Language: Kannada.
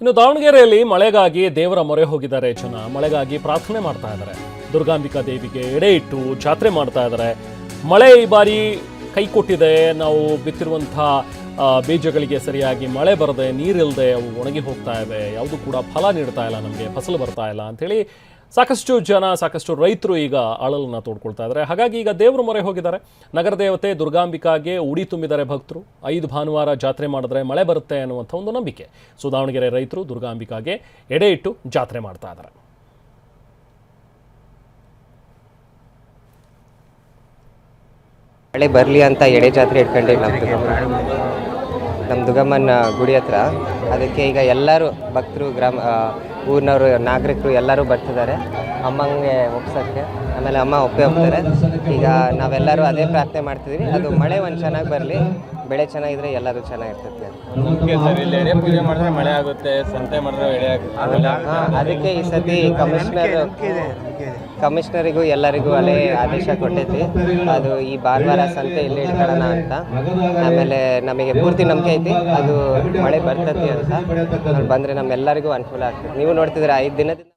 ಇನ್ನು ದಾವಣಗೆರೆಯಲ್ಲಿ ಮಳೆಗಾಗಿ ದೇವರ ಮೊರೆ ಹೋಗಿದ್ದಾರೆ ಜನ. ಮಳೆಗಾಗಿ ಪ್ರಾರ್ಥನೆ ಮಾಡ್ತಾ ಇದ್ದಾರೆ. ದುರ್ಗಾಂಬಿಕಾ ದೇವಿಗೆ ಎಡೆ ಇಟ್ಟು ಜಾತ್ರೆ ಮಾಡ್ತಾ ಇದ್ದಾರೆ. ಮಳೆ ಈ ಬಾರಿ ಕೈ ಕೊಟ್ಟಿದೆ. ನಾವು ಬಿತ್ತಿರುವಂಥ ಬೀಜಗಳಿಗೆ ಸರಿಯಾಗಿ ಮಳೆ ಬರದೆ, ನೀರಿಲ್ಲದೆ ಅವು ಒಣಗಿ ಹೋಗ್ತಾ ಇವೆ. ಯಾವುದು ಕೂಡ ಫಲ ನೀಡ್ತಾ ಇಲ್ಲ, ನಮಗೆ ಫಸಲು ಬರ್ತಾ ಇಲ್ಲ ಅಂಥೇಳಿ ಸಾಕಷ್ಟು ಜನ, ಸಾಕಷ್ಟು ರೈತರು ಈಗ ಅಳಲನ್ನು ತೋಡ್ಕೊಳ್ತಾ ಇದ್ದಾರೆ. ಹಾಗಾಗಿ ಈಗ ದೇವರ ಮೊರೆ ಹೋಗಿದ್ದಾರೆ. ನಗರ ದೇವತೆ ದುರ್ಗಾಂಬಿಕಾಗೆ ಉಡಿ ತುಂಬಿದ್ದಾರೆ ಭಕ್ತರು. 5 ಭಾನುವಾರ ಜಾತ್ರೆ ಮಾಡಿದ್ರೆ ಮಳೆ ಬರುತ್ತೆ ಅನ್ನುವಂಥ ಒಂದು ನಂಬಿಕೆ. ಸೊ ದಾವಣಗೆರೆ ರೈತರು ದುರ್ಗಾಂಬಿಕಾಗೆ ಎಡೆ ಇಟ್ಟು ಜಾತ್ರೆ ಮಾಡ್ತಾ ಇದ್ದಾರೆ. ಮಳೆ ಬರಲಿ ಅಂತ ಎಡೆ ಜಾತ್ರೆ ಇಟ್ಕೊಂಡೆ ನಮ್ಮ ದುರ್ಗಮ್ಮನ ಗುಡಿ ಹತ್ರ. ಅದಕ್ಕೆ ಈಗ ಎಲ್ಲರೂ ಭಕ್ತರು, ಊರಿನವರು, ನಾಗರಿಕರು ಎಲ್ಲರೂ ಬರ್ತಿದ್ದಾರೆ ಅಮ್ಮಂಗೆ ಒಪ್ಸೋಕ್ಕೆ. ಆಮೇಲೆ ಅಮ್ಮ ಒಪ್ಪೇ ಹೋಗ್ತಾರೆ. ಈಗ ನಾವೆಲ್ಲರೂ ಅದೇ ಪ್ರಾರ್ಥನೆ ಮಾಡ್ತಿದ್ದೀವಿ, ಅದು ಮಳೆ ಒಂದು ಚೆನ್ನಾಗಿ ಬರಲಿ, ಬೆಳೆ ಚೆನ್ನಾಗಿದ್ರೆ ಎಲ್ಲರೂ ಚೆನ್ನಾಗಿರ್ತೈತೆ. ಪೂಜೆ ಮಾಡಿದ್ರೆ ಮಳೆ ಆಗುತ್ತೆ, ಸಂತೆ ಮಾಡಿದ್ರೆ ಎಡೆ ಆಗುತ್ತೆ. ಅದಕ್ಕೆ ಈ ಸತಿ ಕಮಿಷನರಿಗೂ ಎಲ್ಲರಿಗೂ ಅಲ್ಲೇ ಆದೇಶ ಕೊಟ್ಟೈತಿ, ಅದು ಈ ಭಾನುವಾರ ಸಂತೆ ಇಲ್ಲಿ ಇಟ್ಕೊಳ್ಳೋಣ ಅಂತ. ಆಮೇಲೆ ನಮಗೆ ಪೂರ್ತಿ ನಂಬಿಕೆ ಐತಿ ಅದು ಮಳೆ ಬರ್ತೈತಿ ಅಂತ. ಬಂದರೆ ನಮ್ಮೆಲ್ಲರಿಗೂ ಅನುಕೂಲ ಆಗ್ತದೆ. ನೀವು ನೋಡ್ತಿದ್ರೆ 5 ದಿನದಿಂದ